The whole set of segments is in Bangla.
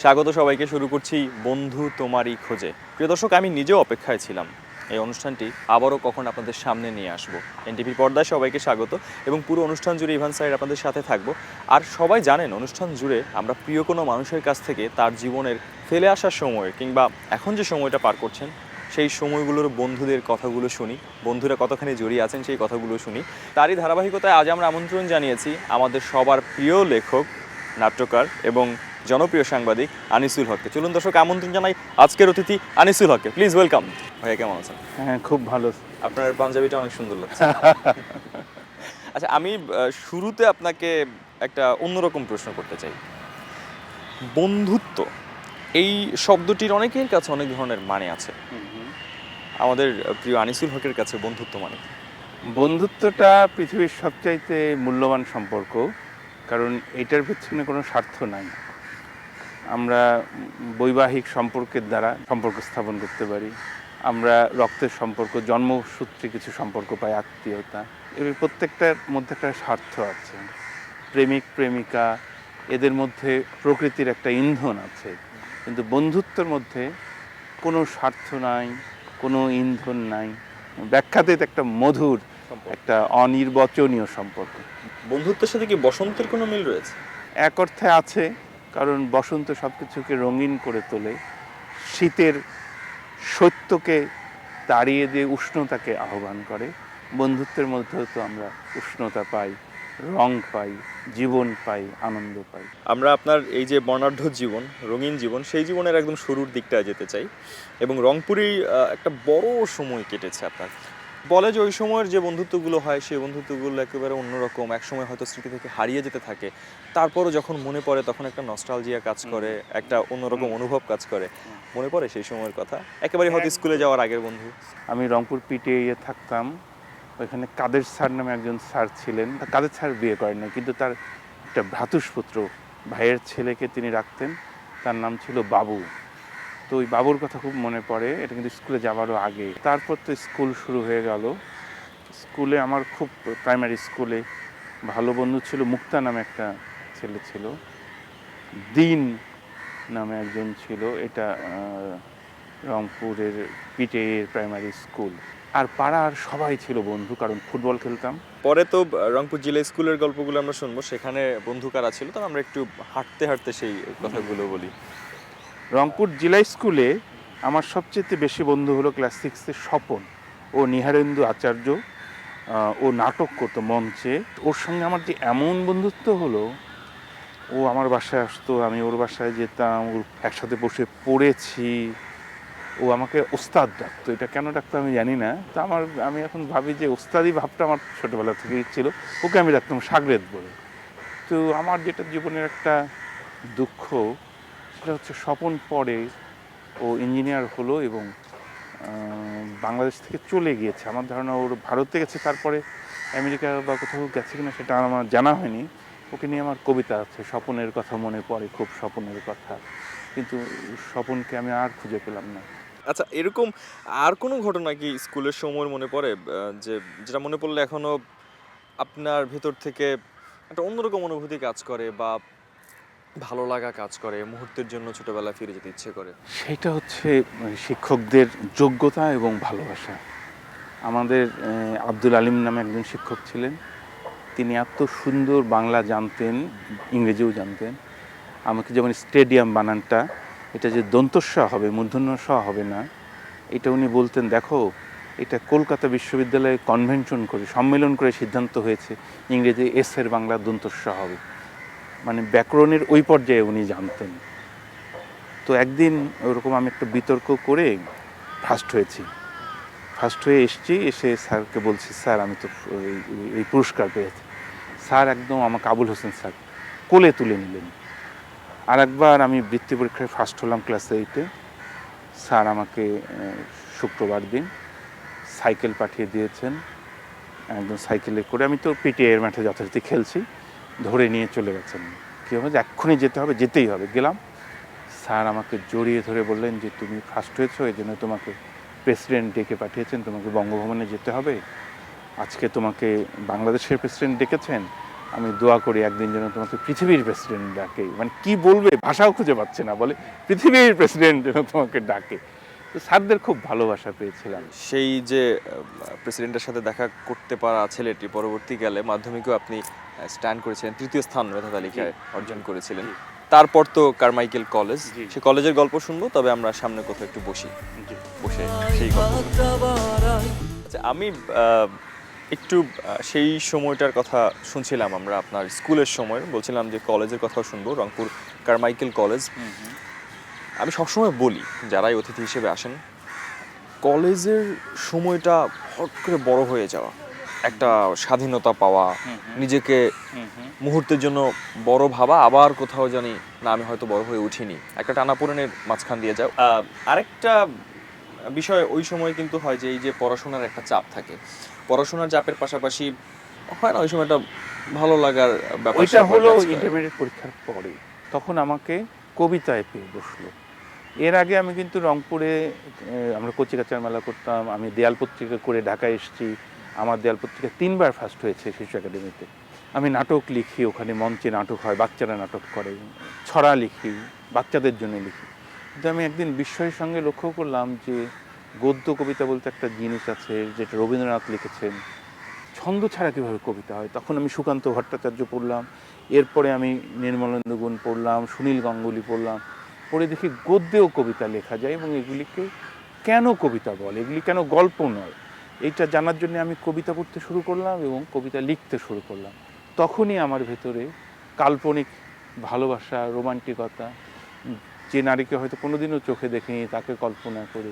স্বাগত সবাইকে। শুরু করছি বন্ধু তোমারই খোঁজে। প্রিয় দর্শক, আমি নিজেও অপেক্ষায় ছিলাম এই অনুষ্ঠানটি আবারও কখন আপনাদের সামনে নিয়ে আসব। এনটিভির পর্দায় সবাইকে স্বাগত এবং পুরো অনুষ্ঠান জুড়ে ইভান সাইড আপনাদের সাথে থাকবো। আর সবাই জানেন, অনুষ্ঠান জুড়ে আমরা প্রিয় কোনো মানুষের কাছ থেকে তার জীবনের ফেলে আসার সময় কিংবা এখন যে সময়টা পার করছেন সেই সময়গুলোর বন্ধুদের কথাগুলো শুনি, বন্ধুরা কতখানি জড়িয়ে আছেন সেই কথাগুলো শুনি। তারই ধারাবাহিকতায় আজ আমরা আমন্ত্রণ জানিয়েছি আমাদের সবার প্রিয় লেখক, নাট্যকার এবং জনপ্রিয় সাংবাদিক আনিসুল হককে। চলুন দর্শক, আমন্ত্রণ জানাই আজকের অতিথি আনিসুল হককে। Please welcome. ভাইয়া কেমন আছেন? হ্যাঁ, খুব ভালো। আপনার পাঞ্জাবিটা অনেক সুন্দর লাগছে। আচ্ছা, আমি শুরুতে আপনাকে একটা অন্যরকম প্রশ্ন করতে চাই। বন্ধুত্ব, এই শব্দটির অনেকের কাছে অনেক ধরনের মানে আছে। আমাদের প্রিয় আনিসুল হকের কাছে বন্ধুত্ব মানে কি? বন্ধুত্বটা পৃথিবীর সবচাইতে মূল্যবান সম্পর্ক, কারণ এটার পেছনে কোনো স্বার্থ নাই। আমরা বৈবাহিক সম্পর্কের দ্বারা সম্পর্ক স্থাপন করতে পারি, আমরা রক্তের সম্পর্ক, জন্মসূত্রে কিছু সম্পর্ক পাই, আত্মীয়তা, এর প্রত্যেকটার মধ্যে একটা স্বার্থ আছে। প্রেমিক প্রেমিকা এদের মধ্যে প্রকৃতির একটা ইন্ধন আছে, কিন্তু বন্ধুত্বের মধ্যে কোনো স্বার্থ নাই, কোনো ইন্ধন নাই। ব্যাখ্যাতে একটা মধুর, একটা অনির্বচনীয় সম্পর্ক। বন্ধুত্বের সাথে কি বসন্তের কোনো মিল রয়েছে? এক অর্থে আছে, কারণ বসন্ত সব কিছুকে রঙিন করে তোলে, শীতের সত্যকে তাড়িয়ে দিয়ে উষ্ণতাকে আহ্বান করে। বন্ধুত্বের মধ্যেও তো আমরা উষ্ণতা পাই, রং পাই, জীবন পাই, আনন্দ পাই। আমরা আপনার এই যে বর্ণাঢ্য জীবন, রঙিন জীবন, সেই জীবনের একদম শুরুর দিকটায় যেতে চাই এবং রংপুরেই একটা বড় সময় কেটেছে আপনার। বলে যে ওই সময়ের যে বন্ধুত্বগুলো হয় সেই বন্ধুত্বগুলো একেবারে অন্যরকম, একসময় হয়তো স্মৃতি থেকে হারিয়ে যেতে থাকে, তারপরও যখন মনে পড়ে তখন একটা নস্টালজিয়া কাজ করে, একটা অন্যরকম অনুভব কাজ করে। মনে পড়ে সেই সময়ের কথা, একেবারে হয়তো স্কুলে যাওয়ার আগের বন্ধু। আমি রংপুর পিটিএ থাকতাম, ওইখানে কাদের স্যার নামে একজন স্যার ছিলেন। কাদের স্যার বিয়ে করেন না, কিন্তু তার একটা ভ্রাতুষ্পুত্র ভাইয়ের ছেলেকে তিনি রাখতেন, তার নাম ছিল বাবু। তো ওই বাবুর কথা খুব মনে পড়ে। এটা কিন্তু স্কুলে যাওয়ারও আগে। তারপর তো স্কুল শুরু হয়ে গেল। স্কুলে আমার খুব, প্রাইমারি স্কুলে ভালো বন্ধু ছিল। মুক্তা নামে একটা ছেলে ছিল, দিন নামে একজন ছিল। এটা রংপুরের পিটিএ প্রাইমারি স্কুল। আর পাড়ার সবাই ছিল বন্ধু, কারণ ফুটবল খেলতাম। পরে তো রংপুর জেলা স্কুলের গল্পগুলো আমরা শুনবো, সেখানে বন্ধু কারা ছিল, তবে আমরা একটু হাঁটতে হাঁটতে সেই কথাগুলো বলি। রংপুর জেলা স্কুলে আমার সবচেয়ে বেশি বন্ধু হলো ক্লাস 6-এ স্বপন। ও নিহারেন্দু আচার্য, ও নাটক করতো মঞ্চে। ওর সঙ্গে আমার যে এমন বন্ধুত্ব হলো, ও আমার বাসায় আসতো, আমি ওর বাসায় যেতাম, ওর একসাথে বসে পড়েছি। ও আমাকে ওস্তাদ ডাকতো। এটা কেন ডাকতো আমি জানি না। তো আমি এখন ভাবি যে ওস্তাদি ভাবটা আমার ছোটোবেলা থেকেই ছিল। ওকে আমি ডাকতাম সাগরেদ বলে। তো আমার যেটা জীবনের একটা দুঃখ, সেটা হচ্ছে স্বপন পরে ও ইঞ্জিনিয়ার হলো এবং বাংলাদেশ থেকে চলে গিয়েছে। আমার ধারণা ওর ভারতে গেছে, তারপরে আমেরিকা বা কোথাও গেছে কিনা সেটা আমার জানা হয়নি। ওকে নিয়ে আমার কবিতা আছে, স্বপনের কথা মনে পড়ে খুব, স্বপনের কথা, কিন্তু স্বপনকে আমি আর খুঁজে পেলাম না। আচ্ছা, এরকম আর কোনো ঘটনা কি স্কুলের সময় মনে পড়ে, যে যেটা মনে পড়লে এখনো আপনার ভেতর থেকে একটা অন্যরকম অনুভূতি কাজ করে বা ভালো লাগা কাজ করে, মুহূর্তের জন্য ছোটবেলায় ফিরে যেতে ইচ্ছে করে? সেটা হচ্ছে শিক্ষকদের যোগ্যতা এবং ভালোবাসা। আমাদের আব্দুল আলিম নামে একজন শিক্ষক ছিলেন। তিনি এত সুন্দর বাংলা জানতেন, ইংরেজিও জানতেন। আমাকে যেমন স্টেডিয়াম বানানটা, এটা যে দন্তস্ব হবে, মূর্ধন্য স হবে না, এটা উনি বলতেন, দেখো এটা কলকাতা বিশ্ববিদ্যালয়ে কনভেনশন করে, সম্মেলন করে সিদ্ধান্ত হয়েছে ইংরেজি এর বাংলা দন্তস্ব হবে। মানে ব্যাকরণের ওই পর্যায়ে উনি জানতেন। তো একদিন ওরকম আমি একটা বিতর্ক করে ফার্স্ট হয়ে এসছি। এসে স্যারকে বলছি, স্যার আমি তো এই পুরস্কার পেয়েছি। স্যার একদম আমাকে, আবুল হোসেন স্যার, কোলে তুলে নিলেন। আর একবার আমি বৃত্তি পরীক্ষায় ফার্স্ট হলাম ক্লাস 8-এ। স্যার আমাকে শুক্রবার দিন সাইকেল পাঠিয়ে দিয়েছেন, একদম সাইকেলে করে, আমি তো পিটিএ এর মাঠে যথারীতি খেলছি, ধরে নিয়ে চলে গেছেন। কী হবে, এক্ষুনি যেতে হবে, যেতেই হবে। গেলাম, স্যার আমাকে জড়িয়ে ধরে বললেন যে তুমি ফার্স্ট হয়েছো, এই জন্য তোমাকে প্রেসিডেন্ট ডেকে পাঠিয়েছেন, তোমাকে বঙ্গভবনে যেতে হবে। আজকে তোমাকে বাংলাদেশের প্রেসিডেন্ট ডেকেছেন, আমি দোয়া করি একদিন যেন তোমাকে পৃথিবীর প্রেসিডেন্ট ডাকে, মানে কি বলবে ভাষাও খুঁজে পাচ্ছে না, বলে পৃথিবীর প্রেসিডেন্ট যেন তোমাকে ডাকে। তো স্যারদের খুব ভালোবাসা পেয়েছিলাম। সেই যে প্রেসিডেন্টের সাথে দেখা করতে পারা ছেলেটি পরবর্তীকালে মাধ্যমিকেও আপনি স্ট্যান্ড করেছিলেন, তৃতীয় স্থান মেধা তালিকায় অর্জন করেছিলেন। তারপর তো কারমাইকেল কলেজ, জি। সেই কলেজের গল্প শুনবো, তবে আমরা সামনে কোথাও একটু বসি, বসে সেই গল্প। আচ্ছা, আমি একটু সেই সময়টার কথা শুনছিলাম, আমরা আপনার স্কুলের সময় বলছিলাম যে কলেজের কথাও শুনবো, রংপুর কারমাইকেল কলেজ। আমি সবসময় বলি যারাই অতিথি হিসেবে আসেন, কলেজের সময়টা হট করে বড় হয়ে যাওয়া, একটা স্বাধীনতা পাওয়া, নিজেকে মুহূর্তের জন্য বড় ভাবা, আবার কোথাও জানি না আমি হয়তো বড় হয়ে উঠিনি, একটা টানাপোড়েনের মাঝখান দিয়ে যাও। আরেকটা বিষয় ওই সময় কিন্তু হয় যে এই যে পড়াশোনার একটা চাপ থাকে, পড়াশোনার চাপের পাশাপাশি হয় না ওই সময়টা ভালো লাগার ব্যাপার। ওইটা হলো ইন্টারমিডিয়েট পরীক্ষার পরে, তখন আমাকে কবিতায় পেয়ে বসলো। এর আগে আমি কিন্তু রংপুরে আমরা কচিকাচার মেলা করতাম, আমি দেয়াল পত্রিকা করে ঢাকায় এসেছি, আমার দেয়াল পত্রিকা 3বার ফার্স্ট হয়েছে শিশু একাডেমিতে। আমি নাটক লিখি, ওখানে মঞ্চে নাটক হয়, বাচ্চারা নাটক করে, ছড়া লিখি, বাচ্চাদের জন্য লিখি। কিন্তু আমি একদিন বিস্ময়ের সঙ্গে লক্ষ্য করলাম যে গদ্য কবিতা বলতে একটা জিনিস আছে, যেটা রবীন্দ্রনাথ লিখেছেন, ছন্দ ছাড়া কীভাবে কবিতা হয়। তখন আমি সুকান্ত ভট্টাচার্য পড়লাম, এরপরে আমি নির্মলেন্দু গুণ পড়লাম, সুনীল গাঙ্গুলি পড়লাম, পড়ে দেখি গদ্যেও কবিতা লেখা যায় এবং এগুলিকে কেন কবিতা বলে, এগুলি কেন গল্প নয়, এইটা জানার জন্য আমি কবিতা পড়তে শুরু করলাম এবং কবিতা লিখতে শুরু করলাম। তখনই আমার ভেতরে কাল্পনিক ভালোবাসা, রোমান্টিকতা, যে নারীকে হয়তো কোনোদিনও চোখে দেখিনি তাকে কল্পনা করে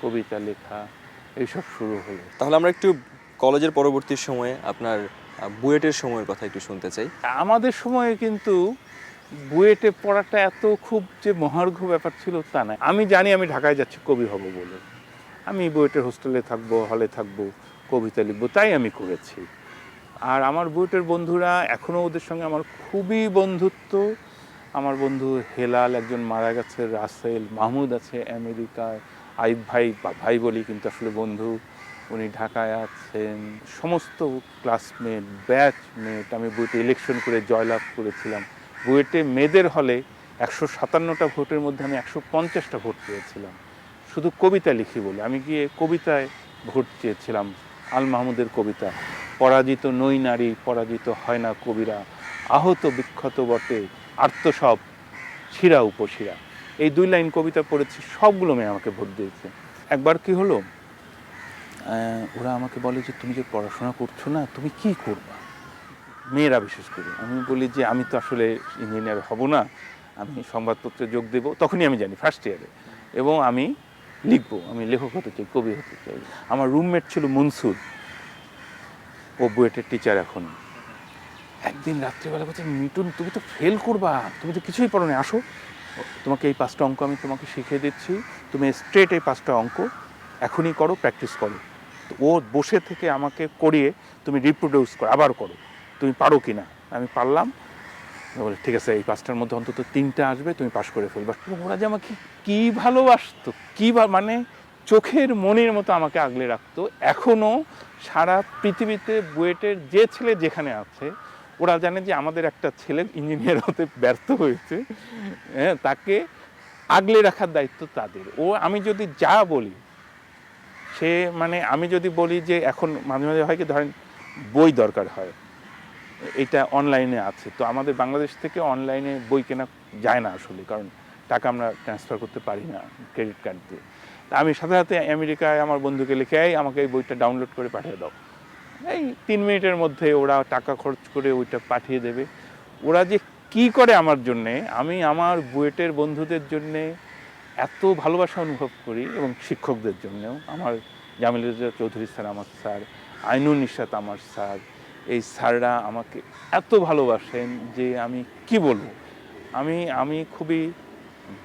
কবিতা লেখা, এইসব শুরু হলো। তাহলে আমরা একটু কলেজের পরবর্তী সময়ে আপনার বুয়েটের সময়ের কথা একটু শুনতে চাই। আমাদের সময়ে কিন্তু বুয়েটে পড়াটা এত খুব যে মহার্ঘ ব্যাপার ছিল তা না। আমি জানি আমি ঢাকায় যাচ্ছি কবি হব বলে, আমি বুয়েটের হোস্টেলে থাকবো, হলে থাকবো, কবিতা লিখবো, তাই আমি করেছি। আর আমার বুয়েটের বন্ধুরা এখনও, ওদের সঙ্গে আমার খুবই বন্ধুত্ব। আমার বন্ধু হেলাল একজন মারা গেছে, রাসেল, মাহমুদ আছে আমেরিকায়, আইব ভাই, ভাই বলি কিন্তু আসলে বন্ধু, উনি ঢাকায় আছেন। সমস্ত ক্লাসমেট, ব্যাচমেট, আমি বুয়েটে ইলেকশন করে জয়লাভ করেছিলাম। বুয়েটে মেয়েদের হলে 157টা ভোটের মধ্যে আমি 150টা ভোট পেয়েছিলাম, শুধু কবিতা লিখি বলে। আমি গিয়ে কবিতায় ভোট চেয়েছিলাম, আল মাহমুদের কবিতা, পরাজিত নই নারী, পরাজিত হয় না কবিরা, আহত বিক্ষত বটে, আর্ত সব শিরা উপশিরা। এই 2 লাইন কবিতা পড়েছি, সবগুলো মেয়ে আমাকে ভোট দিয়েছে। একবার কি হলো, ওরা আমাকে বলে যে তুমি যে পড়াশোনা করছো না, তুমি কি করবা, মেয়েরা বিশেষ করে। আমি বলি যে আমি তো আসলে ইঞ্জিনিয়ার হব না, আমি সংবাদপত্রে যোগ দেব। তখনই আমি জানি ফার্স্ট ইয়ারে, এবং আমি লিখবো, আমি লেখক হতে চাই, কবি হতে চাই। আমার রুমমেট ছিল মনসুর, ও বুয়েটের টিচার এখন। একদিন রাত্রিবেলা বলছে, মিটুন তুমি তো ফেল করবা, তুমি তো কিছুই পড়ো না, আসো তোমাকে এই 5টা অঙ্ক আমি তোমাকে শিখিয়ে দিচ্ছি, তুমি স্ট্রেট এই 5টা অঙ্ক এখনই করো, প্র্যাকটিস করো। তো ও বসে থেকে আমাকে করিয়ে তুমি রিপ্রোডিউস করো, আবার করো, তুমি পারো কি না। আমি পারলাম, বলে ঠিক আছে এই 5টার মধ্যে অন্তত 3টা আসবে, তুমি পাশ করে ফেলবা। ওরা যে আমাকে কী ভালোবাসতো, মানে চোখের মনির মতো আমাকে আগলে রাখতো। এখনও সারা পৃথিবীতে বুয়েটের যে ছেলে যেখানে আছে, ওরা জানে যে আমাদের একটা ছেলে ইঞ্জিনিয়ার হতে ব্যর্থ হয়েছে, হ্যাঁ, তাকে আগলে রাখার দায়িত্ব তাদের। ও আমি যদি যা বলি, সে মানে আমি যদি বলি যে এখন মাঝে মাঝে হয় কি, ধরেন বই দরকার হয়, এটা অনলাইনে আছে, তো আমাদের বাংলাদেশ থেকে অনলাইনে বই কেনা যায় না আসলে, কারণ টাকা আমরা ট্রান্সফার করতে পারি না ক্রেডিট কার্ড দিয়ে। তা আমি সাথে সাথে আমেরিকায় আমার বন্ধুকে লিখে, আমাকে এই বইটা ডাউনলোড করে পাঠিয়ে দাও, এই 3 মিনিটের মধ্যে ওরা টাকা খরচ করে ওইটা পাঠিয়ে দেবে। ওরা যে কি করে আমার জন্যে, আমি আমার বুয়েটের বন্ধুদের জন্যে এত ভালোবাসা অনুভব করি, এবং শিক্ষকদের জন্যেও। আমার জামিল রেজা চৌধুরী স্যার আমার স্যার, আইনুন নিশাত আমার স্যার, এই স্যাররা আমাকে এত ভালোবাসেন যে আমি কি বলবো। আমি খুবই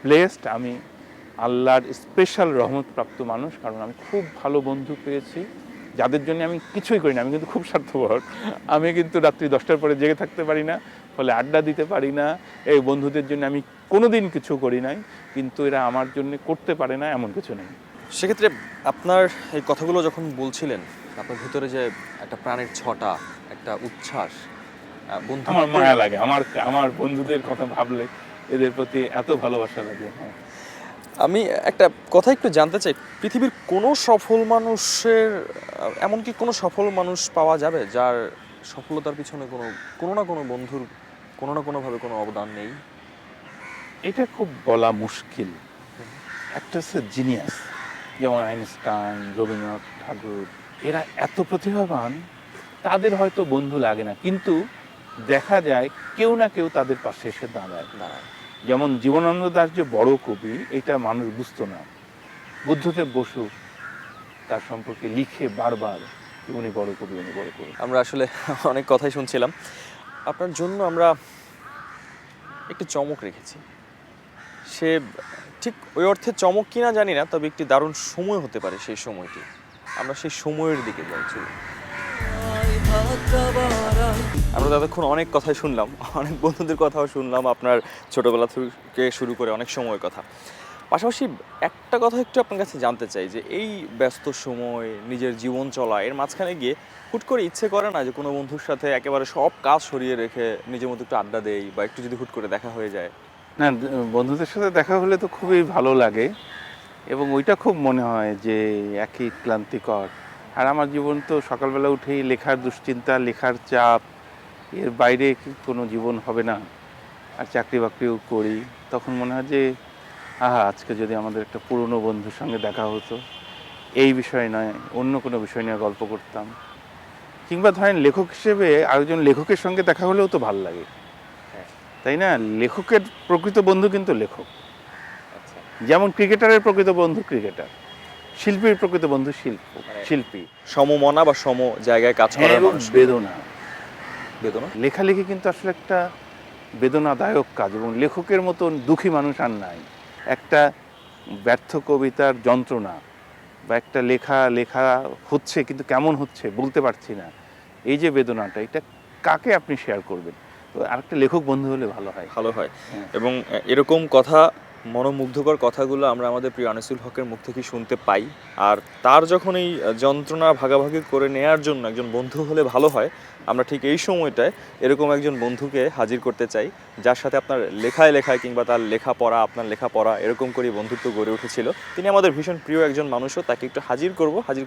ব্লেসড, আমি আল্লাহর স্পেশাল রহমতপ্রাপ্ত মানুষ, কারণ আমি খুব ভালো বন্ধু পেয়েছি যাদের জন্য আমি কিছুই করি না। আমি কিন্তু খুব স্বার্থপর, আমি কিন্তু রাত্রি 10টার পরে জেগে থাকতে পারি না, ফলে আড্ডা দিতে পারি না। এই বন্ধুদের জন্য আমি কোনোদিন কিছু করি নাই, কিন্তু এরা আমার জন্য করতে পারে না এমন কিছু নেই। সেক্ষেত্রে আপনার এই কথাগুলো যখন বলছিলেন, আপনার ভিতরে যে একটা প্রাণের ছটা, একটা উচ্ছ্বাস, বন্ধু আমার মায়া লাগে, আমার বন্ধুদের কথা ভাবলে এদের প্রতি এত ভালোবাসা লাগে। হ্যাঁ। আমি একটা কথা একটু জানতে চাই, পৃথিবীর কোনো সফল মানুষের এমনকি কোনো সফল মানুষ পাওয়া যাবে যার সফলতার পিছনে কোনো না কোনো বন্ধুর কোনো না কোনোভাবে কোনো অবদান নেই? এটা খুব বলা মুশকিল। একটা হচ্ছে জিনিয়াস, যেমন আইনস্টাইন, রবীন্দ্রনাথ ঠাকুর, এরা এত প্রতিভাবান, তাদের হয়তো বন্ধু লাগে না, কিন্তু দেখা যায় কেউ না কেউ তাদের পাশে এসে দাঁড়ায়। যেমন জীবনানন্দ দাশ যে বড় কবি, এটা মানুষ বুঝতো না। বুদ্ধদেব বসু তার সম্পর্কে লিখে বারবার, উনি বড় কবি, উনি বড় কবি। আমরা আসলে অনেক কথাই শুনছিলাম, আপনার জন্য আমরা একটি চমক রেখেছি। সে ঠিক ওই অর্থে চমক কিনা জানি না, তবে একটি দারুণ সময় হতে পারে সেই সময়টি। আমরা সেই সময়ের দিকে যাই চলুন। আমরা ততক্ষণ অনেক কথাই শুনলাম, অনেক বন্ধুদের কথাও শুনলাম, আপনার ছোটবেলা থেকে শুরু করে অনেক সময়ের কথা। পাশাপাশি একটা কথা একটু আপনার কাছে জানতে চাই যে এই ব্যস্ত সময়, নিজের জীবন চলা, এর মাঝখানে গিয়ে হুট করে ইচ্ছে করে না যে কোনো বন্ধুর সাথে একেবারে সব কাজ সরিয়ে রেখে নিজের মতো একটু আড্ডা দেই, বা একটু যদি হুট করে দেখা হয়ে যায়? না, বন্ধুদের সাথে দেখা হলে তো খুবই ভালো লাগে, এবং ওইটা খুব মনে হয় যে একই ক্লান্তিকর। আর আমার জীবন তো সকালবেলা উঠেই লেখার দুশ্চিন্তা, লেখার চাপ, এর বাইরে কি কোনো জীবন হবে না। আর চাকরি বাকরিও করি, তখন মনে হয় যে আজকে যদি আমাদের একটা পুরনো বন্ধুর সঙ্গে দেখা হতো, এই বিষয় নয় অন্য কোনো বিষয় নিয়ে গল্প করতাম, কিংবা ধরেন লেখক হিসেবে আরেকজন লেখকের সঙ্গে দেখা হলেও তো ভালো লাগে, তাই না? লেখকের প্রকৃত বন্ধু কিন্তু লেখক, যেমন ক্রিকেটারের প্রকৃত বন্ধু ক্রিকেটার, শিল্পীর প্রকৃত বন্ধু শিল্পী। সমমনা বা সম জায়গায় কাজ করার এবং মানুষ। বেদনা, বেদনা লেখালেখি কিন্তু আসলে একটা বেদনাদায়ক কাজ, এবং লেখকের মতন দুঃখী মানুষ আর নাই। একটা ব্যর্থ কবিতার যন্ত্রণা, বা একটা লেখা হচ্ছে কিন্তু কেমন হচ্ছে বলতে পারছি না, এই যে বেদনাটা, এটা কাকে আপনি শেয়ার করবেন? তো আরেকটা লেখক বন্ধু হলে ভালো হয়। হ্যাঁ। এবং এরকম কথা, মনোমুগ্ধকর কথাগুলো আমরা আমাদের প্রিয় আনিসুল হকের মুখ থেকে শুনতে পাই। আর তার যখন এই যন্ত্রণা ভাগাভাগি করে নেয়ার জন্য একজন বন্ধু হলে ভালো হয়, আমরা ঠিক এই সময়টায় এরকম একজন বন্ধুকে হাজির করতে চাই, যার সাথে আপনার লেখায় কিংবা তার লেখাপড়া, আপনার লেখাপড়া, এরকম করেই বন্ধুত্ব গড়ে উঠেছিল। তিনি আমাদের ভীষণ প্রিয় একজন মানুষও, তাকে একটু হাজির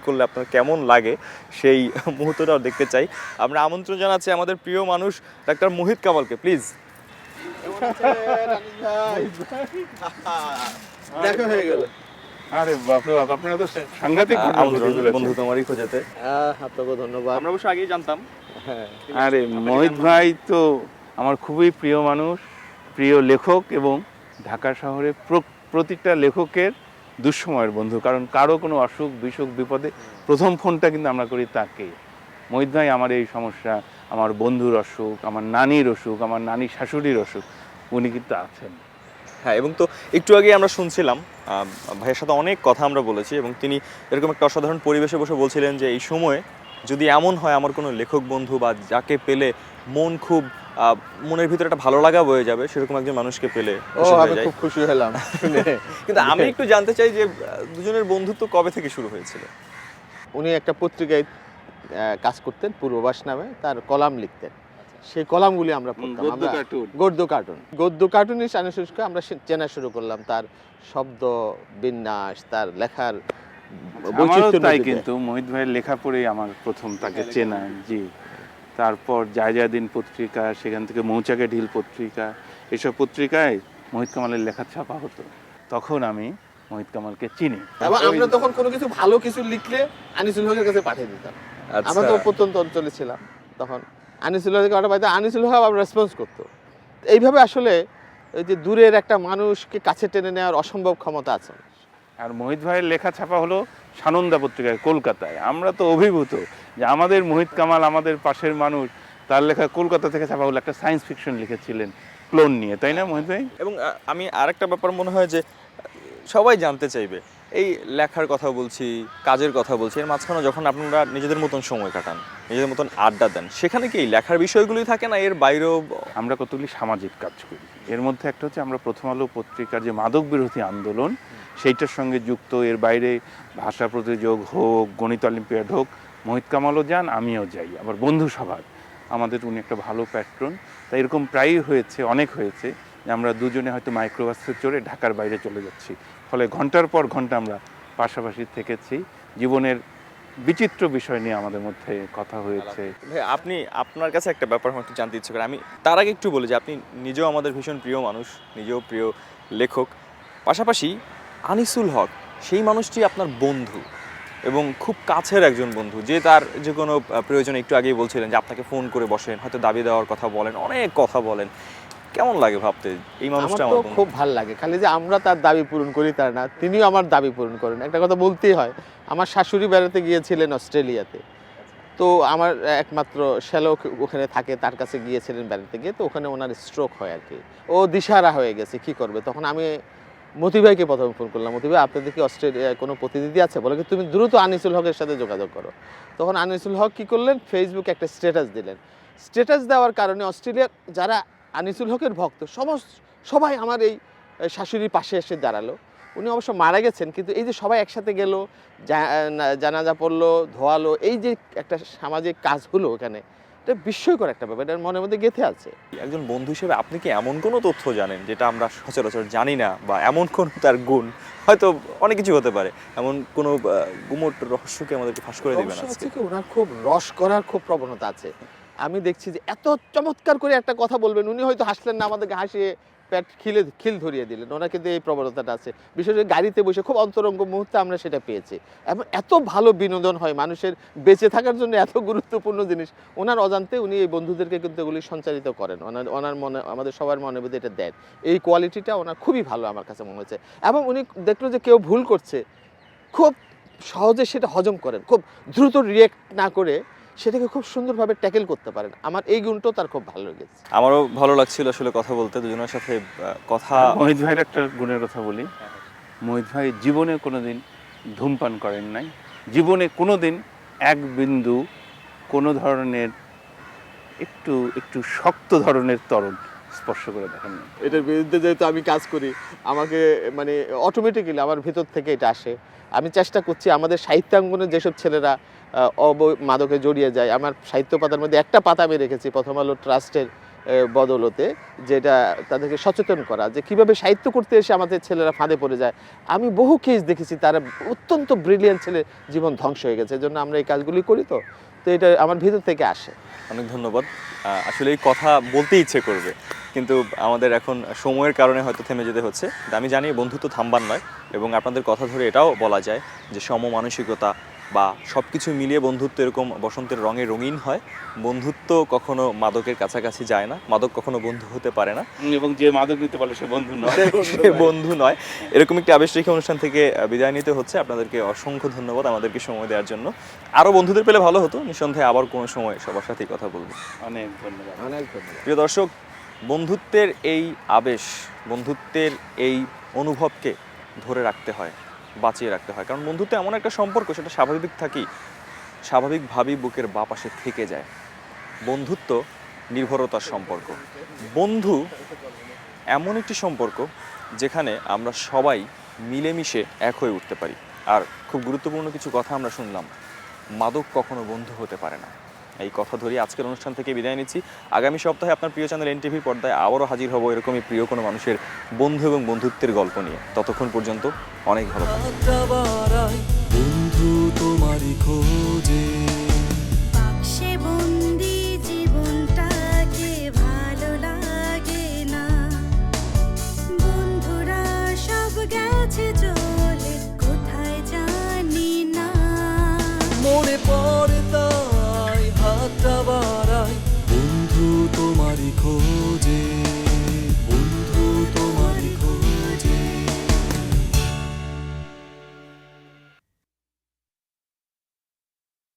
করলে আপনার কেমন লাগে সেই মুহূর্তটাও দেখতে চাই। আমরা আমন্ত্রণ জানাচ্ছি আমাদের প্রিয় মানুষ ডাক্তার মোহিত কামালকে। প্লিজ। দেখা হয়ে গেল। আরে বাপরে বাপ, আপনারা তো সাংঘাতিক বন্ধু তোমারই খোঁজেতে। আপনাকে ধন্যবাদ। আমরা অবশ্য আগেই জানতাম। হ্যাঁ। আরে মোহিত ভাই তো আমার খুবই প্রিয় মানুষ, প্রিয় লেখক, এবং ঢাকা শহরে প্রতিটা লেখকের দুঃসময়ের বন্ধু। কারণ কারো কোনো অসুখ বিসুখ বিপদে প্রথম ফোনটা কিন্তু আমরা করি তাকে। মোহিত ভাই, আমার এই সমস্যা, আমার বন্ধুর অসুখ, আমার নানির অসুখ, আমার নানির শাশুড়ির অসুখ, উনি কিন্তু আছেন। হ্যাঁ, এবং তো একটু আগে আমরা শুনছিলাম ভাইয়ের সাথে অনেক কথা আমরা বলেছি, এবং তিনি এরকম একটা অসাধারণ পরিবেশে বসে বলছিলেন যে এই সময়ে যদি এমন হয় আমার কোনো লেখক বন্ধু বা যাকে পেলে মন খুব মনের ভিতরে একটা ভালো লাগা বয়ে যাবে, সেরকম একজন মানুষকে পেলে খুশি হয়ে আমি যায়। খুব খুশি হলাম শুনে। কিন্তু আমি একটু জানতে চাই যে দুজনের বন্ধুত্ব কবে থেকে শুরু হয়েছিল? উনি একটা পত্রিকায় কাজ করতেন, পূর্ববাস নামে, তার কলাম লিখতেন। সেই কলামগুলি আমরা পড়তাম। গদ্য কার্টুন আনিসুলকে আমরা চেনা শুরু করলাম, তার শব্দ বিন্যাস, তার লেখার বৈচিত্র্য। তাই, কিন্তু মোহিত ভাইয়ের লেখা পড়েই আমার প্রথম তাকে চেনা। জি। তারপর জায়জাদিন পত্রিকা, সেখান থেকে মৌচাকে ঢিল পত্রিকা, এসব পত্রিকায় মোহিত কামালের লেখা ছাপা হতো। তখন আমি মোহিত কামালকে চিনি। এবং আমরা তখন কোনো কিছু ভালো কিছু লিখলে আনিসুল হকের কাছে পাঠিয়ে দিতাম। আমরা তো প্রত্যন্ত অঞ্চলে ছিলাম তখন। আনিসুল হকের অর্ডার পাইতাম, আনিসুল হক আবার রেসপন্স করতো। এইভাবে আসলে ওই যে দূরের একটা মানুষকে কাছে টেনে নেওয়ার অসম্ভব ক্ষমতা আছে। আর মোহিত ভাইয়ের লেখা ছাপা হলো সানন্দা পত্রিকায়, কলকাতায়। আমরা তো অভিভূত যে আমাদের মোহিত কামাল, আমাদের পাশের মানুষ, তার লেখা কলকাতা থেকে ছাপা হলো। একটা সায়েন্স ফিকশন লিখেছিলেন ক্লোন নিয়ে, তাই না মোহিত ভাই? এবং আমি আরেকটা ব্যাপার মনে হয় যে সবাই জানতে চাইবে, এই লেখার কথা বলছি, কাজের কথা বলছি, এর মাঝখানে যখন আপনারা নিজেদের মতন সময় কাটান, নিজেদের মতন আড্ডা দেন, সেখানে কি এই লেখার বিষয়গুলোই থাকে না এর বাইরেও? আমরা কতগুলি সামাজিক কাজ করি। এর মধ্যে একটা হচ্ছে আমরা প্রথম আলো পত্রিকার যে মাদক বিরোধী আন্দোলন, সেইটার সঙ্গে যুক্ত। এর বাইরে ভাষা প্রতিযোগ হোক, গণিত অলিম্পিয়াড হোক, মোহিত কামালও যান, আমিও যাই। আবার বন্ধু সভা, আমাদের উনি একটা ভালো প্যাট্রন। তাই এরকম প্রায়ই হয়েছে, অনেক হয়েছে যে আমরা দুজনে হয়তো মাইক্রোবাসে চড়ে ঢাকার বাইরে চলে যাচ্ছি, ফলে ঘন্টার পর ঘন্টা আমরা পাশাপাশি থেকেছি। জীবনের বিচিত্র বিষয় নিয়ে আমাদের মধ্যে কথা হয়েছে। ভাই আপনি, আপনার কাছে একটা ব্যাপার হয়তো জানতে ইচ্ছে করে, আমি তার আগে একটু বলি যে আপনি নিজেও আমাদের ভীষণ প্রিয় মানুষ, নিজেও প্রিয় লেখক, পাশাপাশি আনিসুল হক সেই মানুষটি আপনার বন্ধু এবং খুব কাছের একজন বন্ধু, যে তার যে কোনো প্রয়োজনে, একটু আগেই বলছিলেন যে আপনাকে ফোন করে বসেন, হয়তো দাবি দেওয়ার কথা বলেন, অনেক কথা বলেন। কেমন লাগে ভাবতে এই মানুষটা আমার আমার তো বন্ধু? খুব ভালো লাগে, খালি যে আমরা তার দাবি পূরণ করি তার না, তিনিও আমার দাবি পূরণ করেন। একটা কথা বলতেই হয়, আমার শাশুড়ি বেড়াতে গিয়েছিলেন অস্ট্রেলিয়াতে, তো আমার একমাত্র শ্যালক ওখানে থাকে, তার কাছে গিয়েছিলেন বেড়াতে গিয়ে, তো ওখানে ওনার স্ট্রোক হয় আর কি, ও দিশাহারা হয়ে গেছে কি করবে। তখন আমি মতি ভাইকে প্রথমে ফোন করলাম, মতি ভাই আপনাদের কি অস্ট্রেলিয়ায় কোনো প্রতিনিধি আছে? বলে কি তুমি দ্রুত আনিসুল হকের সাথে যোগাযোগ করো। তখন আনিসুল হক কি করলেন, ফেসবুকে একটা স্ট্যাটাস দিলেন। স্ট্যাটাস দেওয়ার কারণে অস্ট্রেলিয়ার যারা আনিসুল হকের ভক্ত সবাই আমার এই শাশুড়ির পাশে এসে দাঁড়ালো। উনি অবশ্য মারা গেছেন, কিন্তু এই যে সবাই একসাথে গেল, জানাজা পড়লো, ধোয়ালো, এই যে একটা সামাজিক কাজ হলো ওখানে, এটা বিস্ময়কর একটা ব্যাপার, এটা মনের মধ্যে গেঁথে আছে। একজন বন্ধু হিসেবে আপনি কি এমন কোনো তথ্য জানেন যেটা আমরা সচরাচর জানি না, বা এমন কোনো তার গুণ, হয়তো অনেক কিছু হতে পারে, এমন কোনো গুমট রহস্যকে আমাদেরকে ফাঁস করে দিবেন সমস্যা আজকে? হচ্ছে কি, ওনার খুব রস করার খুব প্রবণতা আছে। আমি দেখছি যে এত চমৎকার করে একটা কথা বলবেন, উনি হয়তো হাসলেন না, আমাদেরকে হাসিয়ে পেট খিল ধরিয়ে দিলেন। ওনার কিন্তু এই প্রবণতাটা আছে, বিশেষ করে গাড়িতে বসে খুব অন্তরঙ্গ মুহূর্তে আমরা সেটা পেয়েছি। এবং এত ভালো বিনোদন হয়, মানুষের বেঁচে থাকার জন্য এত গুরুত্বপূর্ণ জিনিস ওনার অজান্তে উনি এই বন্ধুদেরকে কিন্তু এগুলি সঞ্চারিত করেন, ওনার মনে, আমাদের সবার মনে মধ্যে এটা দেন। এই কোয়ালিটিটা ওনার খুবই ভালো আমার কাছে মনে হয়েছে। এবং উনি দেখলো যে কেউ ভুল করছে, খুব সহজে সেটা হজম করেন, খুব দ্রুত রিয়েক্ট না করে সেটাকে খুব সুন্দরভাবে ট্যাকেল করতে পারেন। আমার এই গুণটাও তার খুব ভালো লেগেছে। আমারও ভালো লাগছিল আসলে কথা বলতে, দুজনের সাথে কথা। মোহিত ভাইয়ের একটা গুণের কথা বলি। মোহিত ভাই জীবনে কোনোদিন ধূমপান করেন নাই, জীবনে কোনোদিন এক বিন্দু কোনো ধরনের একটু একটু শক্ত ধরনের তরল স্পর্শ করে দেখেন না। এটার বিরুদ্ধে যেহেতু আমি কাজ করি, আমাকে মানে অটোমেটিক্যালি আমার ভিতর থেকে এটা আসে। আমি চেষ্টা করছি আমাদের সাহিত্যাঙ্গনে যেসব ছেলেরা মাদকে জড়িয়ে যায়, আমার সাহিত্য পাতার মধ্যে একটা পাতা আমি রেখেছি প্রথম আলো ট্রাস্টের বদৌলতে, যেটা তাদেরকে সচেতন করা যে কিভাবে সাহিত্য করতে এসে আমাদের ছেলেরা ফাঁদে পড়ে যায়। আমি বহু কেস দেখেছি, তারা অত্যন্ত ব্রিলিয়ান্ট ছেলে জীবন ধ্বংস হয়ে গেছে, এজন্য আমরা এই কাজগুলি করি। তো এটা আমার ভিতর থেকে আসে। অনেক ধন্যবাদ। আসলে এই কথা বলতে ইচ্ছে করবে, কিন্তু আমাদের এখন সময়ের কারণে হয়তো থেমে যেতে হচ্ছে। আমি জানি বন্ধুত্ব থামবার নয়, এবং আপনাদের কথা ধরে এটাও বলা যায় যে সমমানসিকতা বা সব কিছু মিলিয়ে বন্ধুত্ব এরকম বসন্তের রঙে রঙিন হয়। বন্ধুত্ব কখনো মাদকের কাছাকাছি যায় না, মাদক কখনো বন্ধু হতে পারে না, এবং যে মাদক নিতে পারে সে বন্ধু নয়। সে বন্ধু নয়। এরকম একটি আবেশরেখী অনুষ্ঠান থেকে বিদায় নিতে হচ্ছে। আপনাদেরকে অসংখ্য ধন্যবাদ আমাদেরকে সময় দেওয়ার জন্য। আরও বন্ধুদের পেলে ভালো হতো, নিঃসন্দেহে আবার কোনো সময় সবার সাথেই কথা বলবো। অনেক ধন্যবাদ। অনেক ধন্যবাদ। প্রিয় দর্শক, বন্ধুত্বের এই আবেশ, বন্ধুত্বের এই অনুভবকে ধরে রাখতে হয়, বাঁচিয়ে রাখতে হয়, কারণ বন্ধুত্ব এমন একটা সম্পর্ক, সেটা স্বাভাবিকভাবেই বুকের বাঁ পাশে থেকে যায়। বন্ধুত্ব নির্ভরতার সম্পর্ক। বন্ধু এমন একটি সম্পর্ক যেখানে আমরা সবাই মিলেমিশে এক হয়ে উঠতে পারি। আর খুব গুরুত্বপূর্ণ কিছু কথা আমরা শুনলাম, মাদক কখনো বন্ধু হতে পারে না। এই কথা ধরে আজকের অনুষ্ঠান থেকে বিদায় নিচ্ছি। আগামী সপ্তাহে আপনার প্রিয় চ্যানেল এনটিভির পর্দায় আবারও হাজির হব এরকমই প্রিয় কোনো মানুষের বন্ধু এবং বন্ধুত্বের গল্প নিয়ে। ততক্ষণ পর্যন্ত অনেক ভালো থাকবেন। বন্ধু তোমারই খোঁজে বাক্সে বন্দি